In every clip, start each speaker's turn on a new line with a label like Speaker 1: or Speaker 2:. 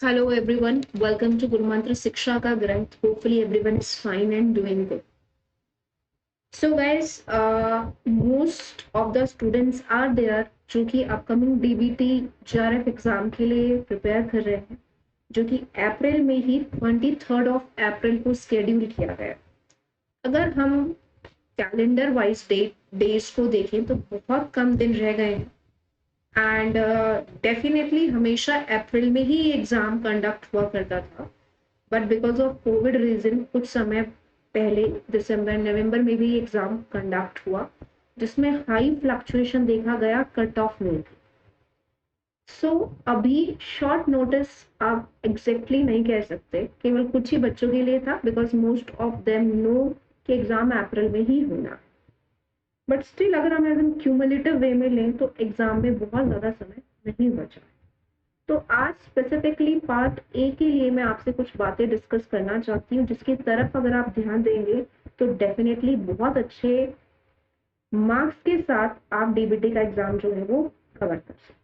Speaker 1: Hello everyone, welcome to Guru Mantra Siksha Ka Granth. Hopefully everyone is fine and doing good. So guys, most of the students are there जो कि upcoming DBT JRF exam के लिए prepare कर रहे हैं, जो कि अप्रैल में ही 23 अप्रैल को शेड्यूल किया गया है। अगर हम कैलेंडर वाइज डेज को देखें तो बहुत कम दिन रह गए हैं एंड डेफिनेटली हमेशा अप्रैल में ही एग्जाम कंडक्ट हुआ करता था, but because of covid reason कुछ समय पहले दिसंबर नवंबर में भी एग्जाम कंडक्ट हुआ, जिसमें हाई फ्लक्चुएशन देखा गया कट ऑफ में भी। सो अभी शॉर्ट नोटिस आप एग्जैक्टली नहीं कह सकते, केवल कुछ ही बच्चों के लिए था because most of them know कि एग्जाम अप्रैल में ही होना। बट स्टिल अगर हम एज एन क्यूमुलेटिव वे में लें तो एग्जाम में बहुत ज्यादा समय नहीं बचा। तो आज स्पेसिफिकली पार्ट ए के लिए मैं आपसे कुछ बातें डिस्कस करना चाहती हूँ, जिसकी तरफ अगर आप ध्यान देंगे तो डेफिनेटली बहुत अच्छे मार्क्स के साथ आप डीबीटी का एग्जाम जो है वो कवर कर सकते हैं।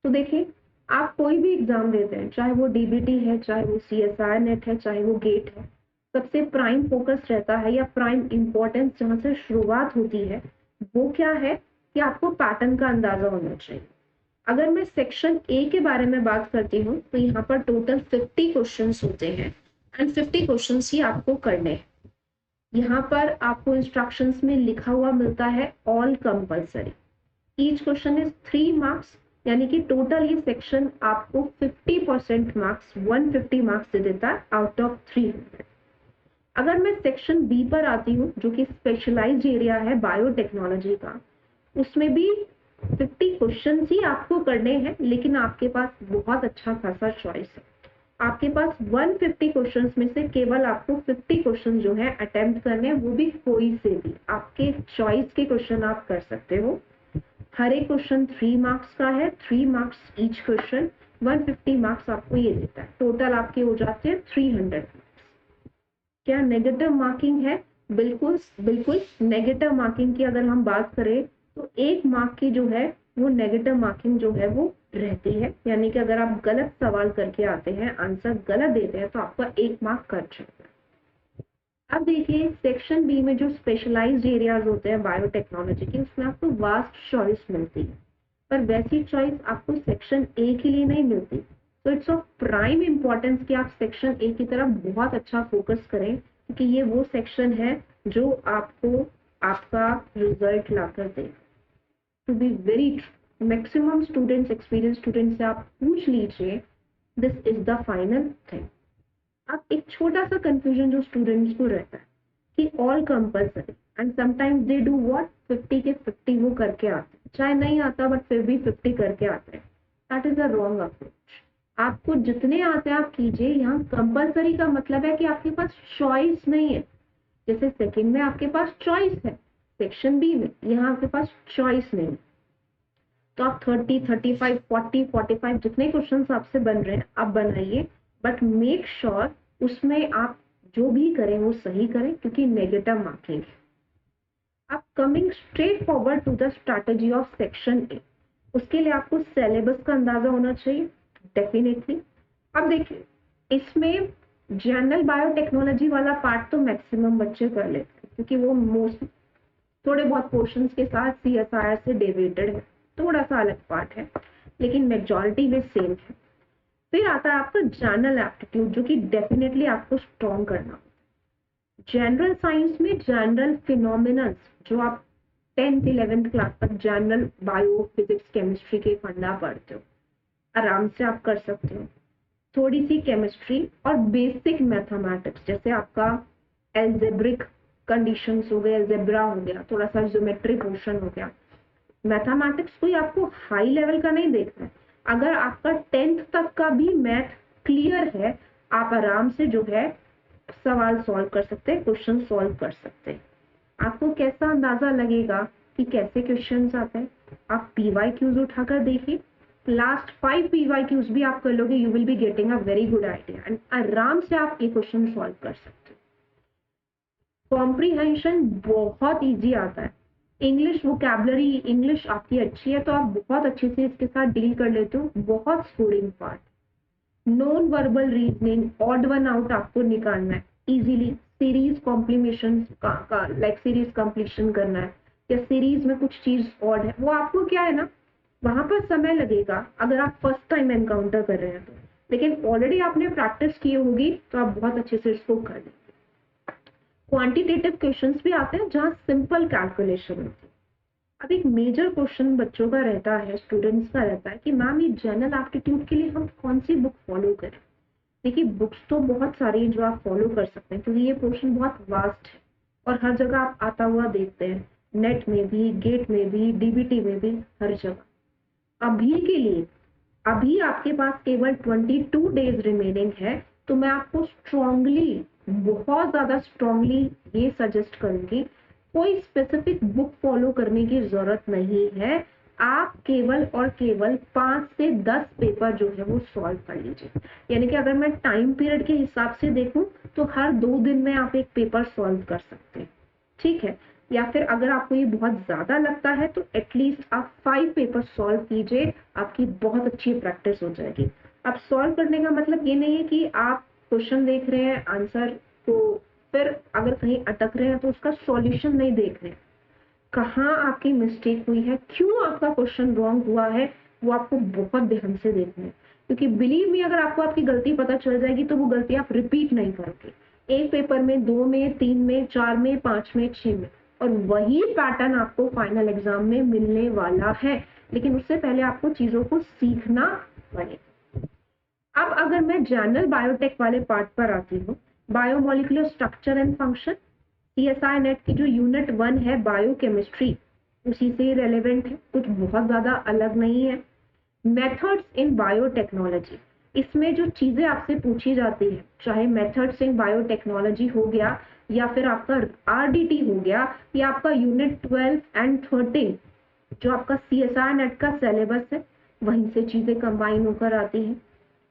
Speaker 1: तो देखिए, आप कोई भी एग्जाम देते हैं, चाहे वो डीबीटी है, चाहे वो सीएसआर नेट है, चाहे वो गेट है, सबसे प्राइम फोकस रहता है या प्राइम इंपॉर्टेंस जहां से शुरुआत होती है वो क्या है कि आपको पैटर्न का अंदाजा होना चाहिए। अगर मैं सेक्शन ए के बारे में बात करती हूँ तो यहाँ पर टोटल 50 क्वेश्चंस होते हैं एंड 50 क्वेश्चंस ही आपको करने हैं। यहाँ पर आपको इंस्ट्रक्शंस में लिखा हुआ मिलता है all compulsory. Each question is 3 marks, यानी कि टोटल ये सेक्शन आपको 50% मार्क्स 150 मार्क्स दे देता है आउट ऑफ 300। अगर मैं सेक्शन बी पर आती हूँ जो कि स्पेशलाइज्ड एरिया है बायोटेक्नोलॉजी का, उसमें भी 50 क्वेश्चन ही आपको करने हैं, लेकिन आपके पास बहुत अच्छा खासा चॉइस है। आपके पास 150 क्वेश्चंस में से केवल आपको 50 क्वेश्चन जो है अटेम्प्ट करने हैं, वो भी कोई से भी आपके चॉइस के क्वेश्चन आप कर सकते हो। हर एक क्वेश्चन 3 मार्क्स का है, 3 मार्क्स ईच क्वेश्चन, 150 मार्क्स आपको ये देता है। टोटल आपके हो जाते हैं 300। क्या नेगेटिव मार्किंग है? बिल्कुल बिल्कुल। नेगेटिव मार्किंग की अगर हम बात करें तो 1 मार्क की जो है वो नेगेटिव मार्किंग जो है वो रहती है, यानी कि अगर आप गलत सवाल करके आते हैं, आंसर गलत देते हैं, तो आपका 1 मार्क कट जाता है। अब देखिए, सेक्शन बी में जो स्पेशलाइज्ड एरियाज होते हैं बायोटेक्नोलॉजी के, उसमें आपको वास्ट चॉइस मिलती है, पर वैसी चॉइस आपको सेक्शन ए के लिए नहीं मिलती। तो इट्स ऑफ प्राइम इंपॉर्टेंस कि आप सेक्शन ए की तरफ बहुत अच्छा फोकस करें, क्योंकि ये वो सेक्शन है जो आपको आपका रिजल्ट लाकर दे। To be very maximum students, experience student से आप पूछ लीजिए, this is the final thing. अब एक छोटा सा कंफ्यूजन जो स्टूडेंट्स को रहता है कि all compulsory and sometimes they do what, 50 के 50 वो करके आते हैं, चाहे नहीं आता बट फिर भी 50 करके आते हैं। That is a wrong approach. आपको जितने आते हैं आप कीजिए। यहाँ कंपलसरी का मतलब है कि आपके पास चॉइस नहीं है। जैसे सेकंड में आपके पास चॉइस है, सेक्शन बी में यहाँ आपके पास चॉइस नहीं है। तो आप 30, 35, 40, 45 जितने क्वेश्चन आपसे बन रहे हैं आप बनाइए, बट मेक श्योर उसमें आप जो भी करें वो सही करें, क्योंकि नेगेटिव मार्किंग है। अब coming straight forward to the strategy of section A, उसके लिए आपको सिलेबस का अंदाजा होना चाहिए डेफिनेटली। अब देखिए, इसमें जनरल बायोटेक्नोलॉजी वाला पार्ट तो मैक्सिमम बच्चे कर लेते हैं, क्योंकि वो मोस्ट थोड़े बहुत पोर्शंस के साथ सीएसआईआर से डेविएटेड है, थोड़ा सा अलग पार्ट है, लेकिन मेजॉरिटी में सेम है। फिर आता है आपका जनरल एप्टीट्यूड, जो कि डेफिनेटली आपको स्ट्रॉन्ग करना होता है। जनरल साइंस में जनरल फिनोमिनन्स जो आप 10th 11th क्लास तक जनरल बायो फिजिक्स केमिस्ट्री के फंडा पढ़ते हो, आराम से आप कर सकते हो। थोड़ी सी केमिस्ट्री और बेसिक मैथमेटिक्स, जैसे आपका एल्जेब्रिक कंडीशंस हो गए, एल्जेब्रा हो गया, थोड़ा सा ज्योमेट्री पोर्शन हो गया। मैथमेटिक्स कोई आपको हाई लेवल का नहीं देखना है। अगर आपका 10th तक का भी मैथ क्लियर है, आप आराम से जो है सवाल सॉल्व कर सकते हैं, क्वेश्चन सॉल्व कर सकते हैं। आपको कैसा अंदाजा लगेगा कि कैसे क्वेश्चंस आते हैं? आप पीवाईक्यूज उठाकर देखिए, लास्ट 5 पीवाईक्यूज भी आप कर लोगे, you will be getting a very good idea and आराम से आप ये क्वेश्चन सॉल्व कर सकते हो। कॉम्प्रीहेंशन बहुत इजी आता है। इंग्लिश वोकैबुलरी, इंग्लिश आपकी अच्छी है तो आप बहुत अच्छे से इसके साथ डील कर लेते हो, बहुत scoring part. Verbal reasoning, odd one out आपको निकालना है इजीली, सीरीज कॉम्प्लीमेशन का लाइक सीरीज कंप्लीशन करना है, या सीरीज में कुछ चीज ऑड है, वो आपको क्या है ना, वहां पर समय लगेगा अगर आप फर्स्ट टाइम एनकाउंटर कर रहे हैं तो, लेकिन ऑलरेडी आपने प्रैक्टिस की होगी तो आप बहुत अच्छे से इसको कर लेंगे। क्वांटिटेटिव क्वेश्चंस भी आते हैं जहां सिंपल कैलकुलेशन होती है। अब एक मेजर क्वेश्चन बच्चों का रहता है, स्टूडेंट्स का रहता है कि मैम ये जनरल एप्टीट्यूड के लिए हम कौन सी बुक फॉलो करें। देखिए बुक्स तो बहुत सारी जो आप फॉलो कर सकते हैं, क्योंकि ये पोर्शन बहुत वास्ट है और हर जगह आप आता हुआ देखते हैं, नेट में भी, गेट में भी, डीबीटी में भी, हर जगह। अभी के लिए अभी आपके पास केवल 22 डेज रिमेनिंग है, तो मैं आपको स्ट्रांगली, बहुत ज्यादा स्ट्रांगली ये सजेस्ट करूंगी, कोई स्पेसिफिक बुक फॉलो करने की जरूरत नहीं है। आप केवल और केवल 5 से 10 पेपर जो है वो सॉल्व कर लीजिए। यानी कि अगर मैं टाइम पीरियड के हिसाब से देखूं तो हर 2 दिन में आप एक पेपर सॉल्व कर सकते हैं, ठीक है। या फिर अगर आपको ये बहुत ज्यादा लगता है तो एटलीस्ट आप 5 पेपर सॉल्व कीजिए, आपकी बहुत अच्छी प्रैक्टिस हो जाएगी। अब सॉल्व करने का मतलब ये नहीं है कि आप क्वेश्चन देख रहे हैं, आंसर को फिर अगर कहीं अटक रहे हैं तो उसका सॉल्यूशन नहीं देख रहे हैं, कहाँ आपकी मिस्टेक हुई है, क्यों आपका क्वेश्चन रॉन्ग हुआ है, वो आपको बहुत ध्यान से देखना है। क्योंकि बिलीव मी, अगर आपको आपकी गलती पता चल जाएगी तो वो गलती आप रिपीट नहीं करोगे, एक पेपर में, 2 में, 3 में, 4 में, 5 में, 6 में, और वही पैटर्न आपको फाइनल एग्जाम में मिलने वाला है। लेकिन उससे पहले आपको चीजों को सीखना पड़ेगा। अब अगर मैं जनरल बायोटेक वाले पार्ट पर आती हूँ, biomolecular structure and function, CSI net की जो यूनिट 1 है बायोकेमिस्ट्री, उसी से रेलेवेंट है, कुछ बहुत ज्यादा अलग नहीं है। मेथड्स इन बायोटेक्नोलॉजी, इसमें जो चीजें आपसे पूछी जाती है, चाहे मेथड्स इन बायोटेक्नोलॉजी हो गया, या फिर आपका आरडीटी हो गया, या आपका यूनिट 12 एंड 13 जो आपका सीएसआई नेट का सिलेबस है, वहीं से चीजें कंबाइन होकर आती हैं।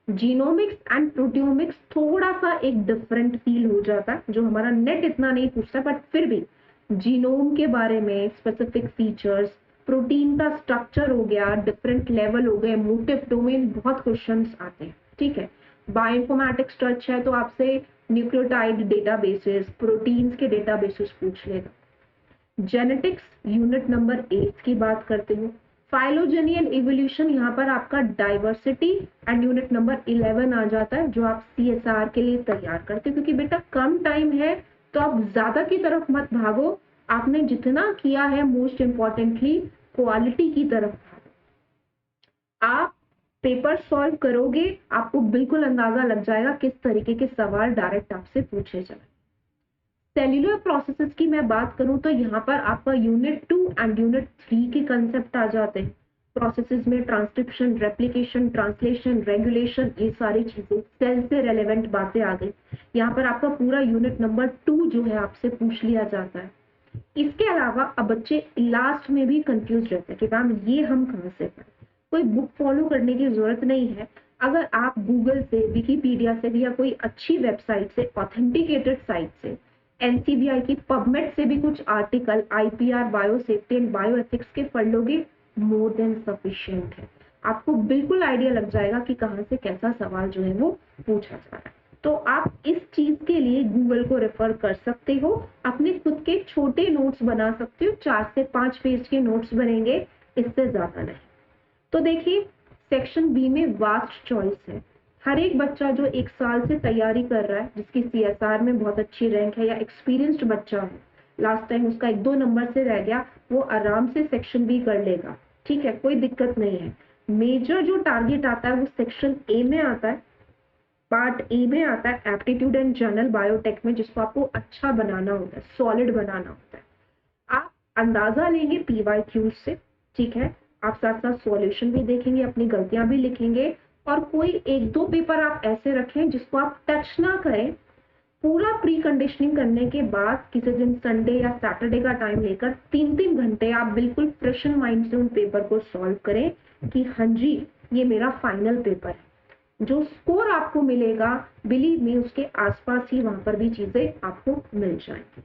Speaker 1: जीनोमिक्स एंड प्रोटियोमिक्स थोड़ा सा एक डिफरेंट फील हो जाता है, जो हमारा नेट इतना नहीं पूछता, बट फिर भी जीनोम के बारे में स्पेसिफिक फीचर्स, प्रोटीन का स्ट्रक्चर हो गया, डिफरेंट लेवल हो गए, मोटिव डोमेन, बहुत क्वेश्चंस आते हैं, ठीक है। बायोइन्फॉर्मेटिक्स टच है तो आपसे न्यूक्लियोटाइड डेटाबेसेस, प्रोटीन्स के डेटाबेसेस पूछ लेगा। जेनेटिक्स यूनिट नंबर 8 की बात करते हो। फाइलोजेनी एंड इवोल्यूशन, यहाँ पर आपका डाइवर्सिटी एंड यूनिट नंबर 11 आ जाता है, जो आप सीएसआर के लिए तैयार करते हो। क्योंकि बेटा कम टाइम है तो आप ज्यादा की तरफ मत भागो, आपने जितना किया है मोस्ट इंपॉर्टेंटली क्वालिटी की तरफ भागो। आप पेपर सॉल्व करोगे, आपको बिल्कुल अंदाजा लग जाएगा किस तरीके के सवाल डायरेक्ट आपसे पूछे जाए। सेल्यूलर प्रोसेसेस की मैं बात करूं तो यहाँ पर आपका यूनिट 2 एंड यूनिट 3 के कंसेप्ट आ जाते हैं। प्रोसेसेस में ट्रांसक्रिप्शन, रेप्लिकेशन, ट्रांसलेशन, रेगुलेशन, ये सारी चीजें, सेल से रेलेवेंट बातें आ गई। यहाँ पर आपका पूरा यूनिट नंबर 2 जो है आपसे पूछ लिया जाता है। इसके अलावा अब बच्चे लास्ट में भी कंफ्यूज रहते हैं कि मैम ये हम कहाँ से पढ़ें। कोई बुक फॉलो करने की जरूरत नहीं है। अगर आप गूगल से, विकिपीडिया से भी, या कोई अच्छी वेबसाइट से, ऑथेंटिकेटेड साइट से, एनसीबीआई की पबमेड से भी कुछ article, IPR, biosafety and bioethics के पढ़ लोगे, मोर देन सफिशिएंट है। आपको बिल्कुल आइडिया लग जाएगा कि कहाँ से कैसा सवाल जो है वो पूछा जा रहा है। तो आप इस चीज के लिए गूगल को रेफर कर सकते हो, अपने खुद के छोटे नोट्स बना सकते हो, 4 से 5 पेज के नोट्स बनेंगे, इससे ज्यादा नहीं। तो देखिए सेक्शन बी में वास्ट चॉइस है। हर एक बच्चा जो 1 साल से तैयारी कर रहा है, जिसकी सीएसआर में बहुत अच्छी रैंक है, या एक्सपीरियंस्ड बच्चा है, लास्ट टाइम उसका 1-2 नंबर से रह गया, वो आराम से सेक्शन बी कर लेगा, ठीक है, कोई दिक्कत नहीं है। मेजर जो टारगेट आता है वो सेक्शन ए में आता है, पार्ट ए में आता है, एप्टीट्यूड एंड जनरल बायोटेक में, जिसको आपको अच्छा बनाना होता है, सॉलिड बनाना होता है। आप अंदाजा लेंगे पीवाईक्यूज से, ठीक है, आप साथ साथ सॉल्यूशन भी देखेंगे, अपनी गलतियां भी लिखेंगे, और कोई 1-2 पेपर आप ऐसे रखें जिसको आप टच ना करें। पूरा प्री कंडीशनिंग करने के बाद किसी दिन संडे या सैटरडे का टाइम लेकर 3-3 घंटे आप बिल्कुल फ्रेश माइंड से उन पेपर को सॉल्व करें कि हाँ जी ये मेरा फाइनल पेपर है। जो स्कोर आपको मिलेगा, बिलीव मी, उसके आसपास ही वहां पर भी चीजें आपको मिल जाएंगी।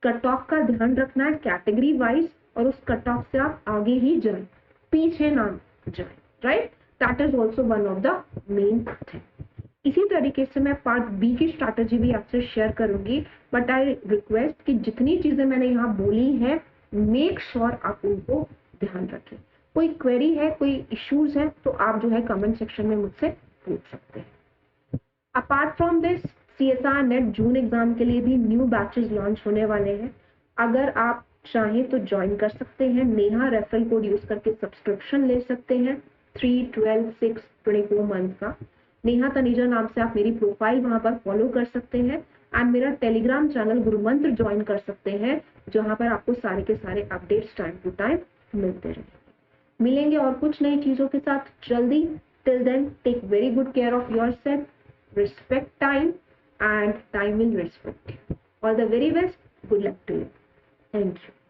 Speaker 1: कट ऑफ का ध्यान रखना है कैटेगरी वाइज, और उस कट ऑफ से आप आगे ही जाएं, पीछे ना जाएं, right. That is also one of the main thing. इसी तरीके से मैं पार्ट बी की स्ट्रैटेजी भी आपसे शेयर करूंगी, बट आई रिक्वेस्ट कि जितनी चीजें मैंने यहाँ बोली है मेक श्योर आप उनको ध्यान रखें। कोई क्वेरी है, कोई इश्यूज है तो आप जो है कमेंट सेक्शन में मुझसे पूछ सकते हैं। Apart from this CSR net June exam के लिए भी न्यू बैचेस लॉन्च होने वाले हैं। अगर आप चाहें तो ज्वाइन कर सकते हैं। नेहा रेफरल कोड यूज करके सब्सक्रिप्शन ले सकते हैं 3, 12, 6, 24 मंथ का। नेहा तनेजा नाम से आप मेरी प्रोफाइल वहां पर फॉलो कर सकते हैं एंड मेरा टेलीग्राम चैनल गुरुमंत्र ज्वाइन कर सकते हैं, जहां पर आपको सारे के सारे अपडेट्स टाइम टू टाइम मिलते रहेंगे। मिलेंगे और कुछ नई चीजों के साथ जल्दी। Till then take very good care of yourself, respect time, and time will respect you. All the very best. Good luck to you. Thank you.